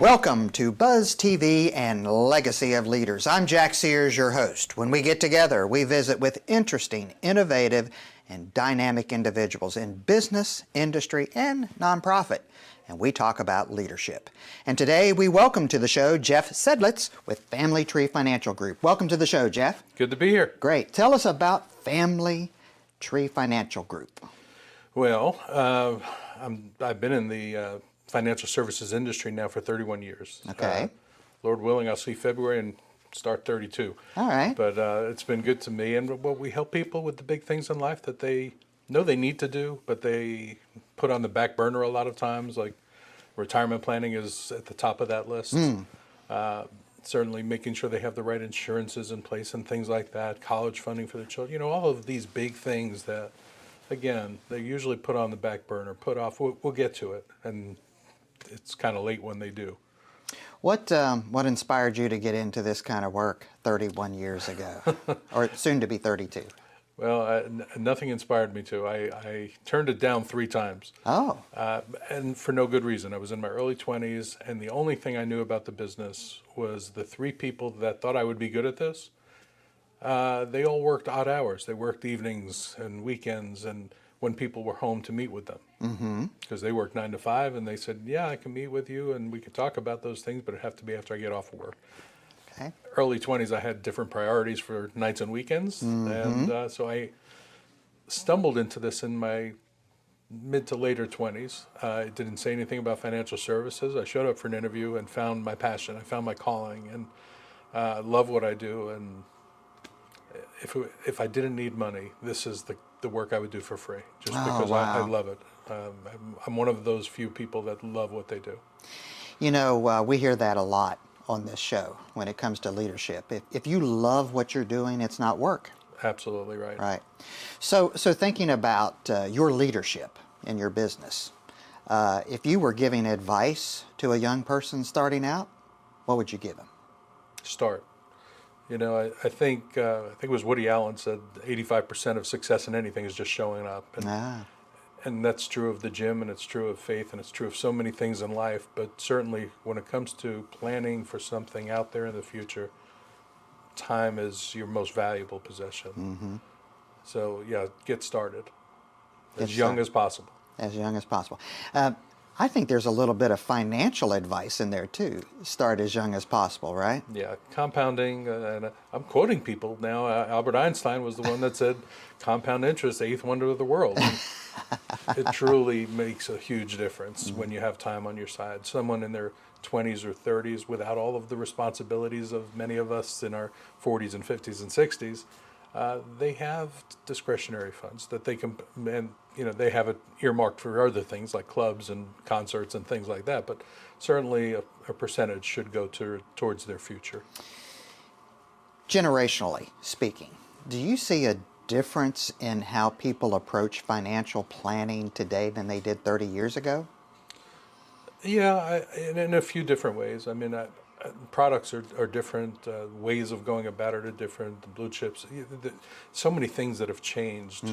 Welcome to Buzz TV and Legacy of Leaders. I'm Jack Sears, your host. When we get together, we visit with interesting, innovative, and dynamic individuals in business, industry, and nonprofit. And we talk about leadership. And today we welcome to the show Jeff Sedlitz with Family Tree Financial Group. Welcome to the show, Jeff. Good to be here. Great. Tell us about Family Tree Financial Group. Well, I've been in the financial services industry now for 31 years. Okay. Lord willing, I'll see February and start 32. All right. But it's been good to me. And we help people with the big things in life that they know they need to do, but they put on the back burner a lot of times, like retirement planning is at the top of that list. Certainly making sure they have the right insurances in place and things like that, college funding for their children, you know, all of these big things that, again, they usually put on the back burner, put off. We'll get to it. And it's kind of late when they do. What inspired you to get into this kind of work 31 years ago, or soon to be 32? Well, nothing inspired me to. I turned it down 3 times. Oh. And for no good reason. I was in my early 20s, and the only thing I knew about the business was the 3 people that thought I would be good at this. They all worked odd hours. They worked evenings and weekends and when people were home to meet with them. Because they worked 9 to 5, and they said, yeah, I can meet with you and we could talk about those things, but it'd have to be after I get off of work. Okay. Early 20s, I had different priorities for nights and weekends. And so I stumbled into this in my mid to later 20s. I didn't say anything about financial services. I showed up for an interview and found my passion. I found my calling, and love what I do. And if I didn't need money, this is the work I would do for free, just because I love it. I'm one of those few people that love what they do. You know, we hear that a lot on this show when it comes to leadership. If you love what you're doing, it's not work. Absolutely right. Right. So thinking about your leadership in your business, if you were giving advice to a young person starting out, what would you give them? Start. You know, I think it was Woody Allen said 85% of success in anything is just showing up. And that's true of the gym, and it's true of faith, and it's true of so many things in life. But certainly when it comes to planning for something out there in the future, time is your most valuable possession. So, yeah, get started as young as possible. As young as possible. I think there's a little bit of financial advice in there, too. Start as young as possible, right? Yeah, compounding, and I'm quoting people now. Albert Einstein was the one that said, compound interest, the 8th wonder of the world. It truly makes a huge difference when you have time on your side. Someone in their 20s or 30s without all of the responsibilities of many of us in our 40s and 50s and 60s, they have discretionary funds that they can, and you know, they have it earmarked for other things like clubs and concerts and things like that, but certainly a percentage should go towards their future. Generationally speaking, do you see a difference in how people approach financial planning today than they did 30 years ago? Yeah, in a few different ways. I mean, products are different, ways of going about it are different, the blue chips, so many things that have changed.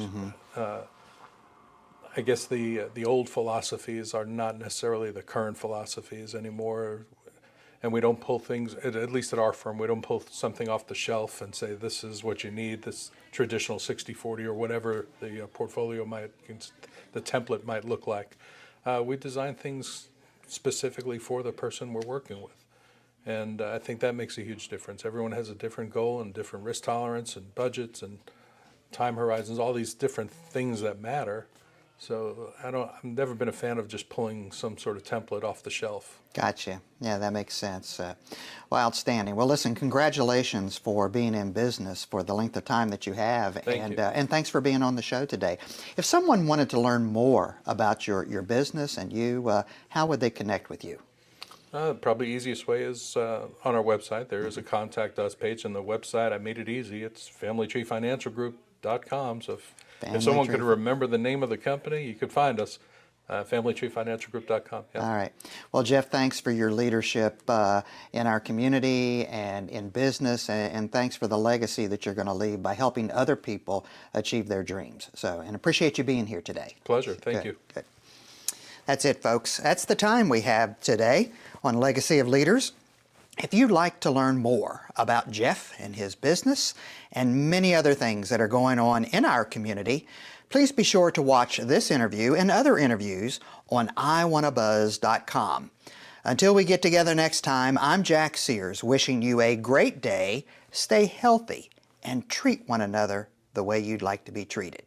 I guess the old philosophies are not necessarily the current philosophies anymore. And we don't pull things, at least at our firm, we don't pull something off the shelf and say, this is what you need, this traditional 60-40 or whatever the portfolio the template might look like. We design things specifically for the person we're working with. And I think that makes a huge difference. Everyone has a different goal and different risk tolerance and budgets and time horizons, all these different things that matter. So I've never been a fan of just pulling some sort of template off the shelf. Gotcha. Yeah, that makes sense. Well, outstanding. Well, listen, congratulations for being in business for the length of time that you have. Thank you. And thanks for being on the show today. If someone wanted to learn more about your business and you, how would they connect with you? Probably easiest way is on our website. There is a Contact Us page on the website. I made it easy. It's familytreefinancialgroup.com. So if someone could remember the name of the company, you could find us. FamilyTreeFinancialGroup.com. Yeah. All right. Well, Jeff, thanks for your leadership in our community and in business, and thanks for the legacy that you're going to leave by helping other people achieve their dreams. And appreciate you being here today. Pleasure. Thank you. Good. That's it, folks. That's the time we have today on Legacy of Leaders. If you'd like to learn more about Jeff and his business and many other things that are going on in our community, please be sure to watch this interview and other interviews on iwannabuzz.com. Until we get together next time, I'm Jack Sears, wishing you a great day, stay healthy, and treat one another the way you'd like to be treated.